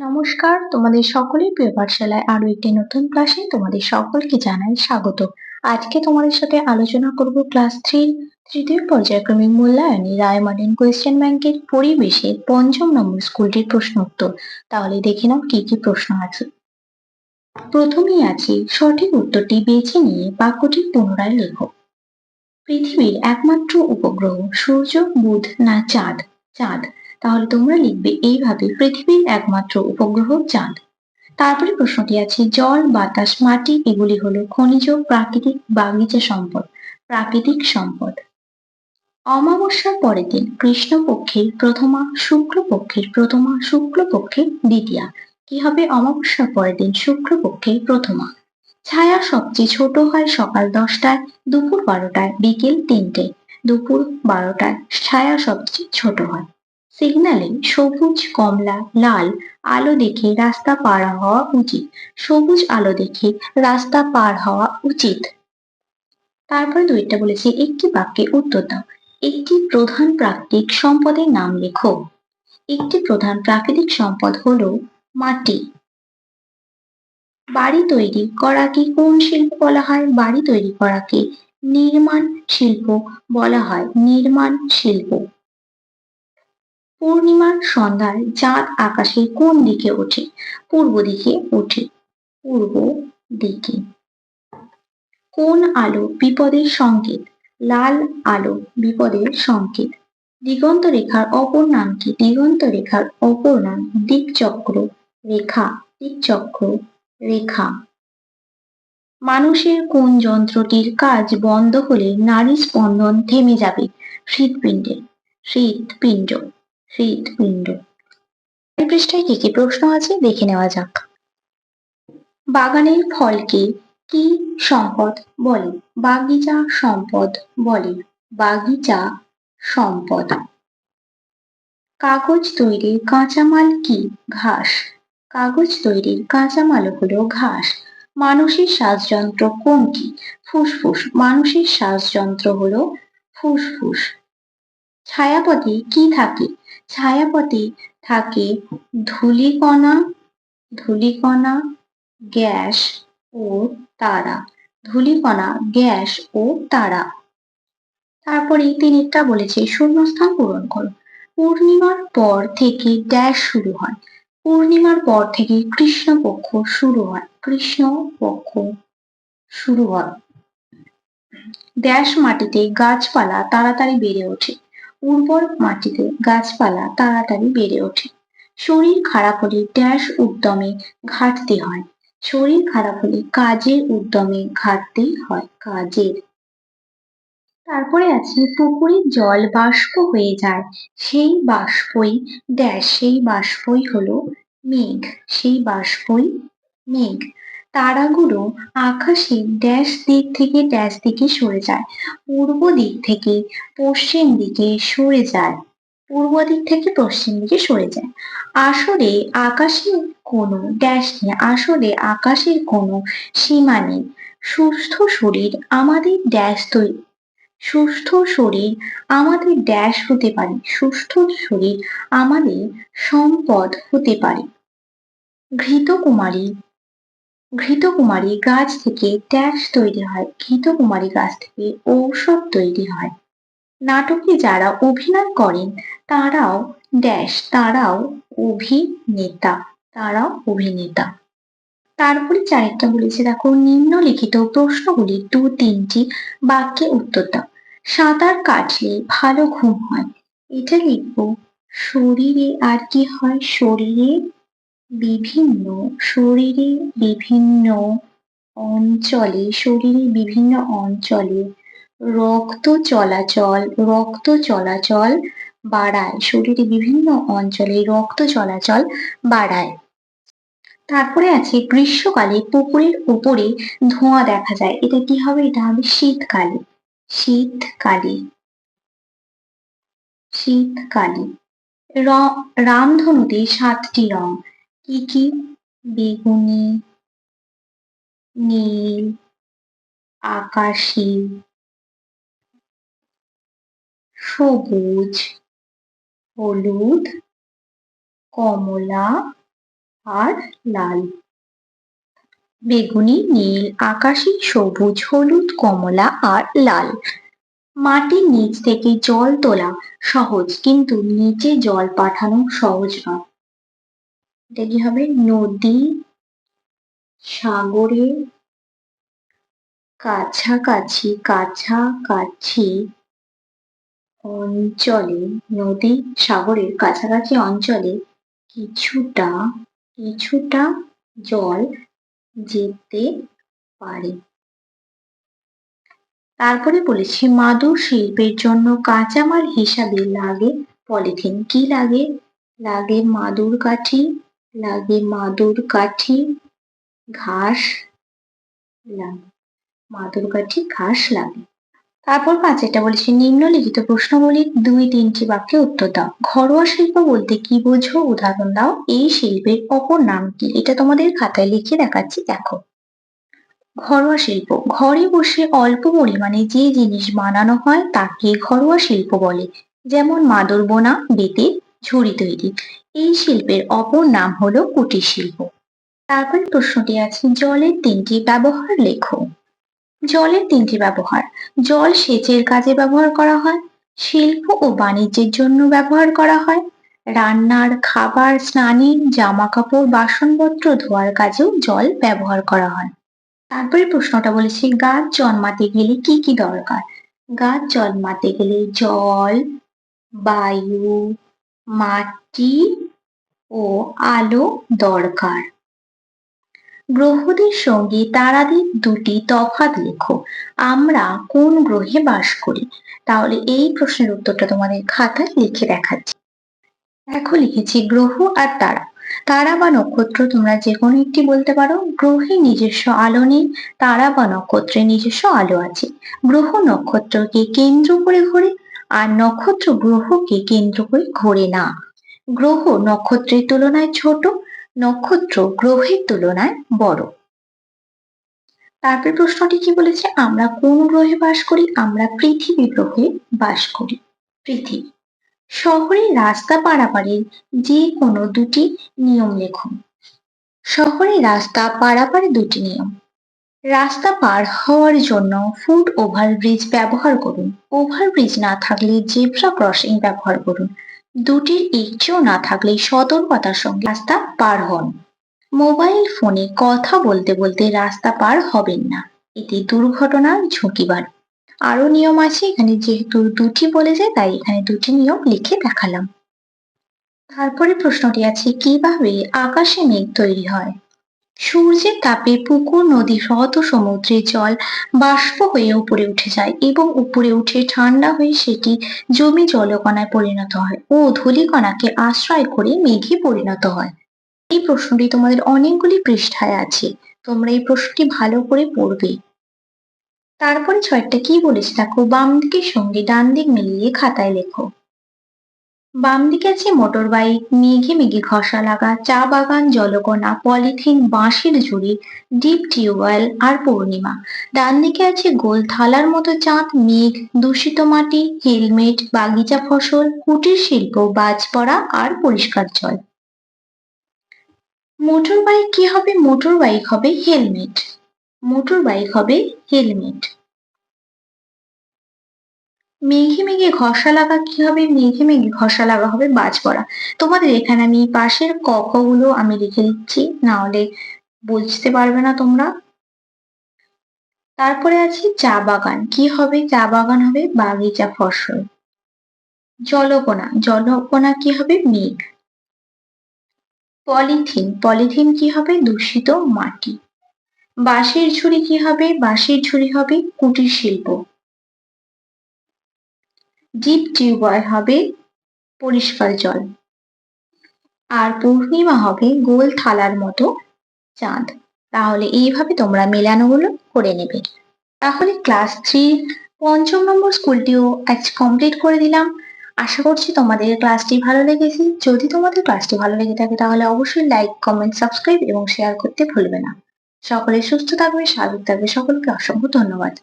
নমস্কার, তোমাদের সকলের প্রিয় পাঠশালায় আরো একটি নতুন ক্লাসে তোমাদের সকলকে জানাই স্বাগত। আজকে তোমাদের সাথে আলোচনা করব ক্লাস 3 তৃতীয় পর্যায়ক্রমিক মূল্যায়নে রায় মডেল কোয়েশ্চেন ব্যাংকের পরিবেশের পঞ্চম নম্বর স্কুলটির প্রশ্ন উত্তর। তাহলে দেখে নাও কি কি প্রশ্ন আছে। প্রথমেই আছে সঠিক উত্তরটি বেছে নিয়ে বাক্যটি পুনরায় লেখো। পৃথিবীর একমাত্র উপগ্রহ সূর্য, বুধ না চাঁদ? চাঁদ। তাহলে তোমরা লিখবে এইভাবে, পৃথিবীর একমাত্র উপগ্রহ চাঁদ। তারপরে প্রশ্নটি আছে জল, বাতাস, মাটি এগুলি হলো খনিজ, প্রাকৃতিক, বাগিচা সম্পদ। প্রাকৃতিক সম্পদ। অমাবস্যার পরের দিন কৃষ্ণপক্ষের প্রথমা, শুক্লপক্ষের প্রথমা, শুক্লপক্ষের দ্বিতীয়া। কি হবে অমাবস্যার পরের দিন শুক্লপক্ষের প্রথমা। ছায়া সবচেয়ে ছোট হয় সকাল 10টায়, দুপুর 12টায়, বিকেল 3টে। দুপুর 12টায় ছায়া সবচেয়ে ছোট হয়। সিগন্যালে সবুজ, কমলা, লাল আলো দেখে রাস্তা পার হওয়া উচিত। সবুজ আলো দেখে রাস্তা পার হওয়া উচিত। তারপরে দুইটা বলেছে একটি বাক্যে উত্তর দাও। একটি প্রধান প্রাকৃতিক সম্পদের নাম লেখো। একটি প্রধান প্রাকৃতিক সম্পদ হলো মাটি। বাড়ি তৈরি করাকে কোন শিল্প বলা হয়? বাড়ি তৈরি করাকে নির্মাণ শিল্প বলা হয়। নির্মাণ শিল্প। পূর্ণিমার সন্ধ্যায় চাঁদ আকাশে কোন দিকে ওঠে? পূর্ব দিকে ওঠে। পূর্ব দিকে। কোন আলো বিপদের সংকেত? লাল আলো বিপদের সংকেত। দিগন্ত রেখার অপর নাম কি? দিগন্ত রেখার অপর নাম দিকচক্র রেখা। দিকচক্র রেখা। মানুষের কোন যন্ত্রটির কাজ বন্ধ হলে নাড়ি স্পন্দন থেমে যাবে? হৃৎপিণ্ডের। হৃৎপিণ্ড। হৃৎপিণ্ড। এই পৃষ্ঠায় কি কি প্রশ্ন আছে দেখে নেওয়া যাক। বাগানের ফলকে কি সম্পদ বলে? বাগিচা সম্পদ বলে। বাগিচা সম্পদ। কাগজ তৈরির কাঁচামাল কি? ঘাস। কাগজ তৈরির কাঁচামাল হলো ঘাস। মানুষের শ্বাসযন্ত্র কোনটি? ফুসফুস। মানুষের শ্বাসযন্ত্র হলো ফুসফুস। ছায়াপথে কি থাকে? ছায়াপথে থাকে ধূলিকণা, ধূলিকণা, গ্যাস ও তারা। ধূলিকণা, গ্যাস ও তারা। তারপরে তিনেরটা বলেছে শূন্যস্থান পূরণ করো। পূর্ণিমার পর থেকে ড্যাশ শুরু হয়। পূর্ণিমার পর থেকে কৃষ্ণপক্ষ শুরু হয়। কৃষ্ণপক্ষ শুরু হয়। ড্যাশ মাটিতে গাছপালা তাড়াতাড়ি বেড়ে ওঠে। উর্বর মাটিতে গাছপালা তাড়াতাড়ি বেড়ে ওঠে। শরীর খারাপ হলে ড্যাশ উদ্যমে ঘাটতি হয়। শরীর খারাপ হলে কাজের উদ্যমে ঘাটতি হয়। কাজের। তারপরে আছে পুকুরের জল বাষ্প হয়ে যায়, সেই বাষ্পই ড্যাশ। সেই বাষ্পই হলো মেঘ। সেই বাষ্পই মেঘ। তারাগুলো আকাশে ড্যাশ দিক থেকে ড্যাশ দিকে সরে যায়। পূর্ব দিক থেকে পশ্চিম দিকে সরে যায়। পূর্ব দিক থেকে পশ্চিম দিকে সরে যায়। আসলে আকাশের কোনো ড্যাশ নেই। আসলে আকাশের কোনো সীমা নেই। সুস্থ শরীর আমাদের ড্যাশ তৈরি। সুস্থ শরীর আমাদের ড্যাশ হতে পারে। সুস্থ শরীর আমাদের সম্পদ হতে পারে। ঘৃতকুমারী, ঘৃতকুমারী গাছ থেকে ড্যাশ তৈরি হয়। ঘৃতকুমারী গাছ থেকে ঔষধ তৈরি হয়। নাটকে যারা অভিনয় করেন তারাও ড্যাশ। তারাও অভিনেতা। তারাও অভিনেতা। তারপরে চারটা বলেছে দেখো, নিম্নলিখিত প্রশ্নগুলির 2-3টি বাক্যে উত্তর দাও। সাঁতার কাটলে ভালো ঘুম হয়। এটা লিখবো শরীরে আর কি হয়? শরীরে বিভিন্ন, শরীরে বিভিন্ন অঞ্চলে, শরীরে বিভিন্ন অঞ্চলে রক্ত চলাচল, রক্ত চলাচল বাড়ায়। শরীরে বিভিন্ন অঞ্চলে রক্ত চলাচল বাড়ায়। তারপরে আছে গ্রীষ্মকালে পুকুরের উপরে ধোঁয়া দেখা যায়। এটা কি হবে? এটা হবে শীতকালে। শীতকালে। শীতকালে। রামধনুতে 7টি রং কি কি? বেগুনি, নীল, আকাশী, সবুজ, হলুদ, কমলা, আর লাল। বেগুনি, নীল, আকাশি, সবুজ, হলুদ, কমলা আর লাল। মাটির নিচ থেকে জল তোলা সহজ, কিন্তু নিচে জল পাঠানো সহজ নয়। এটা কি হবে? নদী, সাগরে, কাছাকাছি, কাছাকাছি অঞ্চলে, নদী সাগরের কাছাকাছি অঞ্চলে কিছুটা কিছুটা জল যেতে পারে। তারপরে বলেছি মাদুর শিল্পের জন্য কাঁচামাল হিসাবে লাগে পলিথিন। কি লাগে? লাগে মাদুর কাঠি, ঘাস লাগে, মাদুর কাঠি, ঘাস লাগে। তারপর পাঁচেরটা বলেছি নিম্নলিখিত প্রশ্নগুলির ২-৩টি বাক্যে উত্তর দাও। ঘরোয়া শিল্প বলতে কি বোঝো? উদাহরণ দাও। এই শিল্পের অপর নাম কি? এটা তোমাদের খাতায় লিখে দেখাচ্ছি, দেখো। ঘরোয়া শিল্প, ঘরে বসে অল্প পরিমাণে যে জিনিস বানানো হয় তাকে ঘরোয়া শিল্প বলে। যেমন মাদুর বোনা, বেতের ঝুড়ি তৈরি। এই শিল্পের অপর নাম হলো কুটির শিল্প। তারপরে প্রশ্নটি আছে জলের ৩টি ব্যবহার লেখো। জলের ৩টি ব্যবহার। জল সেচের কাজে ব্যবহার করা হয়, শিল্প ও বাণিজ্যের জন্য ব্যবহার করা হয়, রান্নার, খাবার, স্নানের, জামা কাপড়, বাসনপত্র ধোয়ার কাজেও জল ব্যবহার করা হয়। তারপরে প্রশ্নটা বলেছি গাছ জন্মাতে গেলে কি কি দরকার? গাছ জন্মাতে গেলে জল, বায়ু, মাটি ও আলো দরকার। গ্রহদের সঙ্গে তারাদের দুটি তফাৎ লেখো। আমরা কোন গ্রহে বাস করি? তাহলে এই প্রশ্নের উত্তরটা তোমাদের খাতায় লিখে দেখাচ্ছি। দেখো লিখেছি গ্রহ আর তারা। তারা বা নক্ষত্র তোমরা যে কোনো একটি বলতে পারো। গ্রহে নিজস্ব আলো নেই, তারা বা নক্ষত্রের নিজস্ব আলো আছে। গ্রহ নক্ষত্রকে কেন্দ্র করে ঘোরে, আর নক্ষত্র গ্রহকে কেন্দ্র করে ঘোরে না। গ্রহ নক্ষত্রের তুলনায় ছোট, নক্ষত্র গ্রহের তুলনায় বড়। তারপর প্রশ্নটি কি বলেছে? আমরা কোন গ্রহে বাস করি? আমরা পৃথিবী গ্রহে বাস করি। পৃথিবী। শহরে রাস্তা পারাপারের যে কোনো দুটি নিয়ম লেখুন। শহরে রাস্তা পারাপারের দুটি নিয়ম। রাস্তা পার হওয়ার জন্য ফুট ওভারব্রিজ ব্যবহার করুন। ওভারব্রিজ না থাকলে জেব্রা ক্রসিং ব্যবহার করুন। দুটির একটিও না থাকলে সতর্কতার সঙ্গে রাস্তা পার হন। মোবাইল ফোনে কথা বলতে বলতে রাস্তা পার হবেন না, এতে দুর্ঘটনার ঝুঁকি বাড়ে। আরো নিয়ম আছে এখানে, যেহেতু দুটি বলেছে তাই এখানে দুটি নিয়ম লিখে দেখালাম। তারপরে প্রশ্নটি আছে কিভাবে আকাশে মেঘ তৈরি হয়? সূর্যের তাপে পুকুর, নদী, হ্রদ ও সমুদ্রের জল বাষ্প হয়ে উপরে উঠে যায় এবং উপরে উঠে ঠান্ডা হয়ে সেটি জমে জলকণায় পরিণত হয় ও ধূলিকণাকে আশ্রয় করে মেঘে পরিণত হয়। এই প্রশ্নটি তোমাদের অনেকগুলি পৃষ্ঠায় আছে, তোমরা এই প্রশ্নটি ভালো করে পড়বে। তারপরে ৬টা কি বলেছে দেখো, বাম দিকের সঙ্গে ডান দিক মিলিয়ে খাতায় লেখো। বাম দিকে আছে মোটর বাইক, মেঘে মেঘে ঘষা লাগা, চা বাগান, জলকণা, পলিথিন, বাঁশের ঝুড়ি, ডিপ টিউবওয়েল আর পূর্ণিমা। ডান দিকে আছে গোল থালার মতো চাঁদ, মেঘ, দূষিত মাটি, হেলমেট, বাগিচা ফসল, কুটির শিল্প, বাজ পড়া আর পরিষ্কার জল। মোটর বাইক কি হবে? মোটর বাইক হবে হেলমেট। মোটর বাইক হবে হেলমেট। মেঘে মেঘে ঘষা লাগা কি হবে? মেঘে মেঘে ঘষা লাগা হবে বাজ পড়া। তোমাদের এখানে আমি পাশের ক খ গুলো আমি লিখে দিচ্ছি, না হলে বুঝতে পারবে না তোমরা। তারপরে আছে চা বাগান, কি হবে? চা বাগান হবে বাগিচা ফসল। জলকণা, জলকণা কি হবে? মেঘ। পলিথিন, পলিথিন কি হবে? দূষিত মাটি। বাঁশের ঝুড়ি কি হবে? বাঁশের ঝুড়ি হবে কুটির শিল্প। ডিপ টিউবওয়েল হবে পরিষ্কার জল। আর পূর্ণিমা হবে গোল থালার মতো চাঁদ। তাহলে এইভাবে তোমরা মেলানোগুলো করে নেবে। তাহলে ক্লাস 3 পঞ্চম নম্বর স্কুলটিও আজ কমপ্লিট করে দিলাম। আশা করছি তোমাদের ক্লাসটি ভালো লেগেছে। যদি তোমাদের ক্লাসটি ভালো লেগে থাকে তাহলে অবশ্যই লাইক, কমেন্ট, সাবস্ক্রাইব এবং শেয়ার করতে ভুলবে না। সকলে সুস্থ থাকবে, স্বাভাবিক থাকবে। সকলকে অসংখ্য ধন্যবাদ।